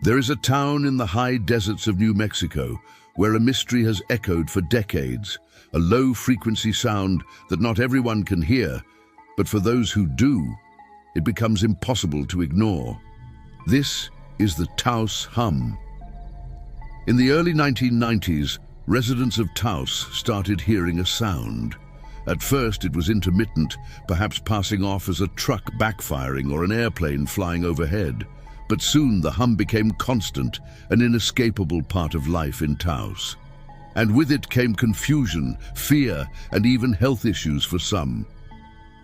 There is a town in the high deserts of New Mexico where a mystery has echoed for decades, a low-frequency sound that not everyone can hear, but for those who do, it becomes impossible to ignore. This is the Taos Hum. In the early 1990s, residents of Taos started hearing a sound. At first it was intermittent, perhaps passing off as a truck backfiring or an airplane flying overhead. But soon the hum became constant, an inescapable part of life in Taos. And with it came confusion, fear, and even health issues for some.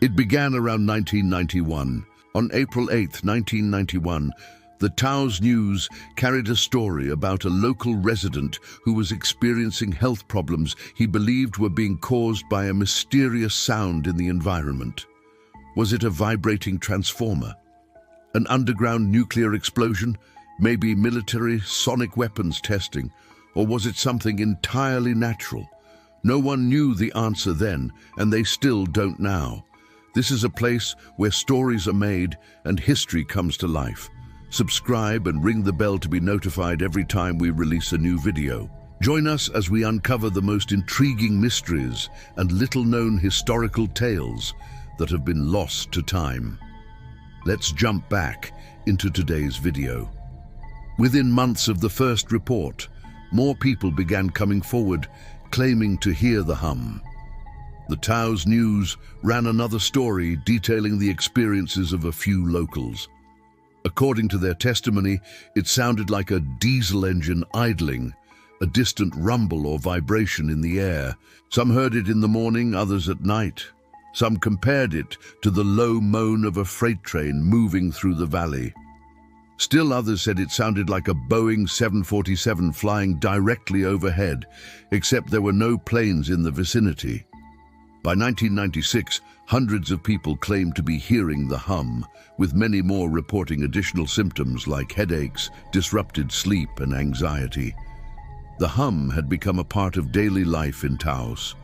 It began around 1991. On April 8, 1991, the Taos News carried a story about a local resident who was experiencing health problems he believed were being caused by a mysterious sound in the environment. Was it a vibrating transformer? An underground nuclear explosion? Maybe military sonic weapons testing? Or was it something entirely natural? No one knew the answer then, and they still don't now. This is a place where stories are made and history comes to life. Subscribe and ring the bell to be notified every time we release a new video. Join us as we uncover the most intriguing mysteries and little-known historical tales that have been lost to time. Let's jump back into today's video. Within months of the first report, more people began coming forward, claiming to hear the hum. The Taos News ran another story detailing the experiences of a few locals. According to their testimony, it sounded like a diesel engine idling, a distant rumble or vibration in the air. Some heard it in the morning, others at night. Some compared it to the low moan of a freight train moving through the valley. Still others said it sounded like a Boeing 747 flying directly overhead, except there were no planes in the vicinity. By 1996, hundreds of people claimed to be hearing the hum, with many more reporting additional symptoms like headaches, disrupted sleep, and anxiety. The hum had become a part of daily life in Taos.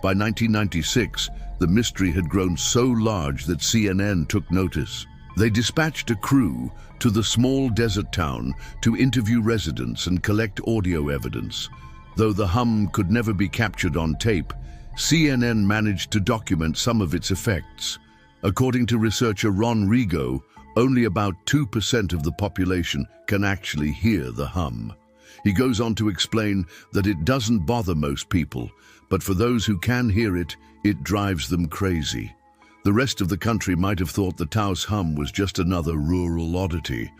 By 1996, the mystery had grown so large that CNN took notice. They dispatched a crew to the small desert town to interview residents and collect audio evidence. Though the hum could never be captured on tape, CNN managed to document some of its effects. According to researcher Ron Rigo, only about 2% of the population can actually hear the hum. He goes on to explain that it doesn't bother most people, but for those who can hear it, it drives them crazy. The rest of the country might have thought the Taos Hum was just another rural oddity,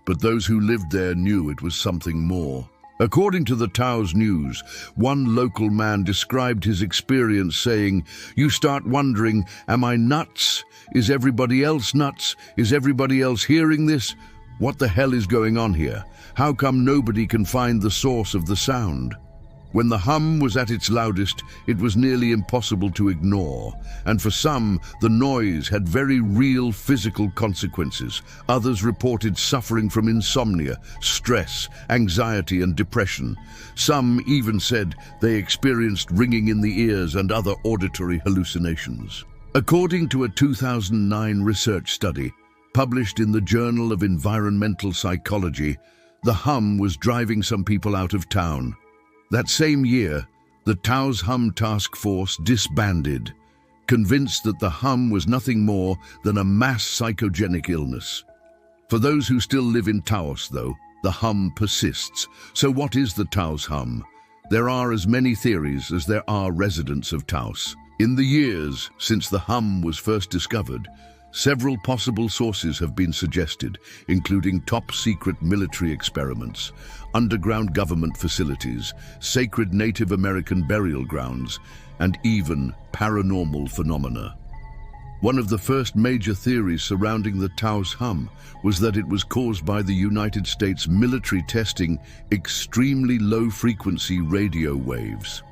but those who lived there knew it was something more. According to the Taos News, one local man described his experience saying, "You start wondering, am I nuts? Is everybody else nuts? Is everybody else hearing this? What the hell is going on here? How come nobody can find the source of the sound?" When the hum was at its loudest, it was nearly impossible to ignore, and for some, the noise had very real physical consequences. Others reported suffering from insomnia, stress, anxiety, and depression. Some even said they experienced ringing in the ears and other auditory hallucinations. According to a 2009 research study, published in the Journal of Environmental Psychology, the hum was driving some people out of town. That same year, the Taos Hum Task Force disbanded, convinced that the hum was nothing more than a mass psychogenic illness. For those who still live in Taos, though, the hum persists. So what is the Taos Hum? There are as many theories as there are residents of Taos. In the years since the hum was first discovered, several possible sources have been suggested, including top-secret military experiments, underground government facilities, sacred Native American burial grounds, and even paranormal phenomena. One of the first major theories surrounding the Taos Hum was that it was caused by the United States military testing extremely low-frequency radio waves,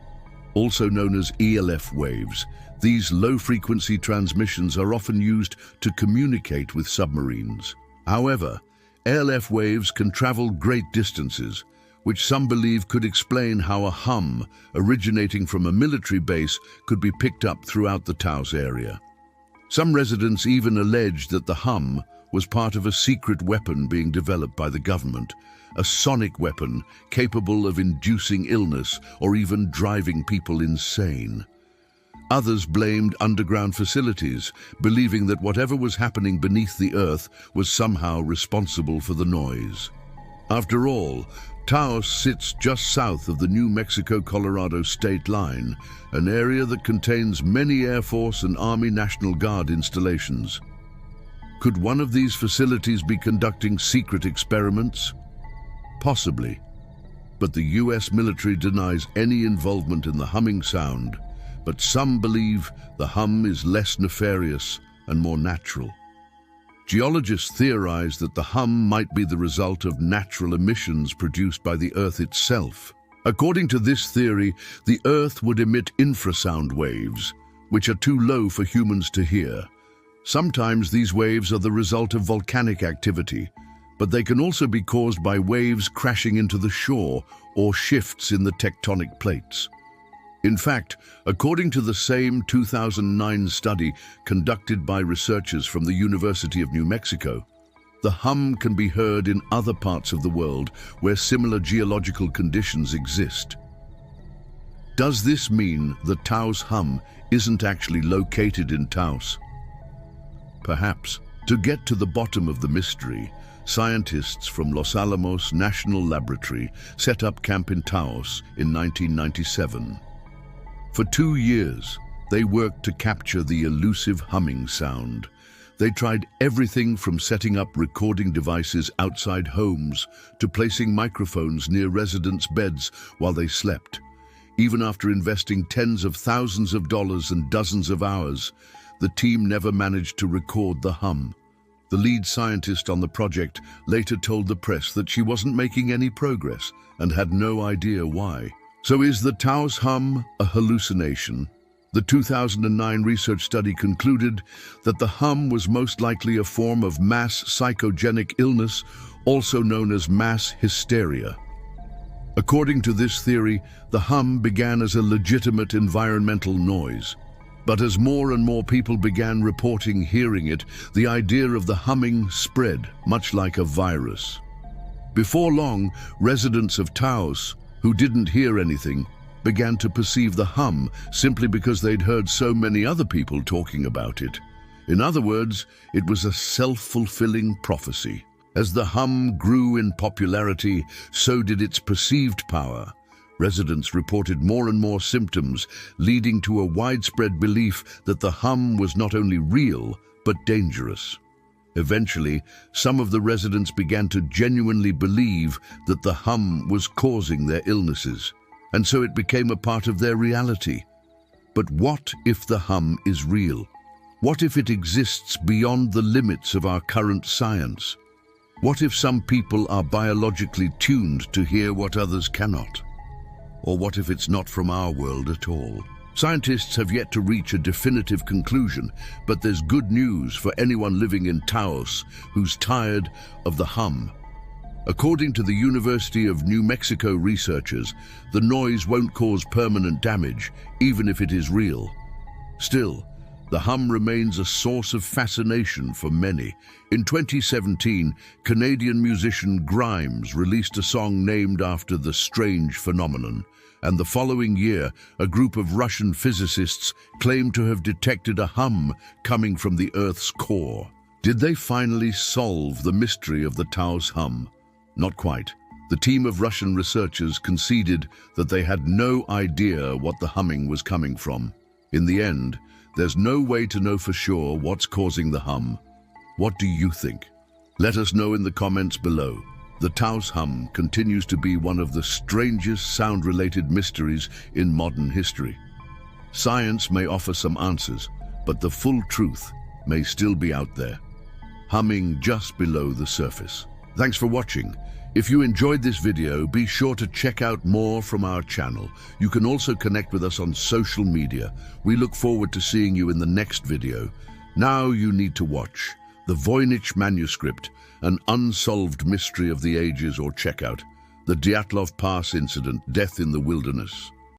also known as ELF waves. These low-frequency transmissions are often used to communicate with submarines. However, ELF waves can travel great distances, which some believe could explain how a hum originating from a military base could be picked up throughout the Taos area. Some residents even allege that the hum was part of a secret weapon being developed by the government, a sonic weapon capable of inducing illness or even driving people insane. Others blamed underground facilities, believing that whatever was happening beneath the earth was somehow responsible for the noise. After all, Taos sits just south of the New Mexico-Colorado state line, an area that contains many Air Force and Army National Guard installations. Could one of these facilities be conducting secret experiments? Possibly, but the US military denies any involvement in the humming sound, but some believe the hum is less nefarious and more natural. Geologists theorize that the hum might be the result of natural emissions produced by the Earth itself. According to this theory, the Earth would emit infrasound waves, which are too low for humans to hear. Sometimes these waves are the result of volcanic activity, but they can also be caused by waves crashing into the shore or shifts in the tectonic plates. In fact, according to the same 2009 study conducted by researchers from the University of New Mexico, the hum can be heard in other parts of the world where similar geological conditions exist. Does this mean the Taos Hum isn't actually located in Taos? Perhaps. To get to the bottom of the mystery, scientists from Los Alamos National Laboratory set up camp in Taos in 1997. For 2 years, they worked to capture the elusive humming sound. They tried everything from setting up recording devices outside homes to placing microphones near residents' beds while they slept. Even after investing tens of thousands of dollars and dozens of hours, the team never managed to record the hum. The lead scientist on the project later told the press that she wasn't making any progress and had no idea why. So is the Taos Hum a hallucination? The 2009 research study concluded that the hum was most likely a form of mass psychogenic illness, also known as mass hysteria. According to this theory, the hum began as a legitimate environmental noise. But as more and more people began reporting hearing it, the idea of the humming spread, much like a virus. Before long, residents of Taos, who didn't hear anything, began to perceive the hum simply because they'd heard so many other people talking about it. In other words, it was a self-fulfilling prophecy. As the hum grew in popularity, so did its perceived power. Residents reported more and more symptoms, leading to a widespread belief that the hum was not only real, but dangerous. Eventually, some of the residents began to genuinely believe that the hum was causing their illnesses, and so it became a part of their reality. But what if the hum is real? What if it exists beyond the limits of our current science? What if some people are biologically tuned to hear what others cannot? Or what if it's not from our world at all? Scientists have yet to reach a definitive conclusion, but there's good news for anyone living in Taos who's tired of the hum. According to the University of New Mexico researchers, the noise won't cause permanent damage, even if it is real. Still, the hum remains a source of fascination for many. In 2017, Canadian musician Grimes released a song named after the strange phenomenon. And the following year, a group of Russian physicists claimed to have detected a hum coming from the Earth's core. Did they finally solve the mystery of the Taos Hum? Not quite. The team of Russian researchers conceded that they had no idea what the humming was coming from. In the end, there's no way to know for sure what's causing the hum. What do you think? Let us know in the comments below. The Taos Hum continues to be one of the strangest sound-related mysteries in modern history. Science may offer some answers, but the full truth may still be out there, humming just below the surface. Thanks for watching. If you enjoyed this video, be sure to check out more from our channel. You can also connect with us on social media. We look forward to seeing you in the next video. Now you need to watch The Voynich Manuscript, an unsolved mystery of the ages, or check out The Dyatlov Pass Incident, Death in the Wilderness.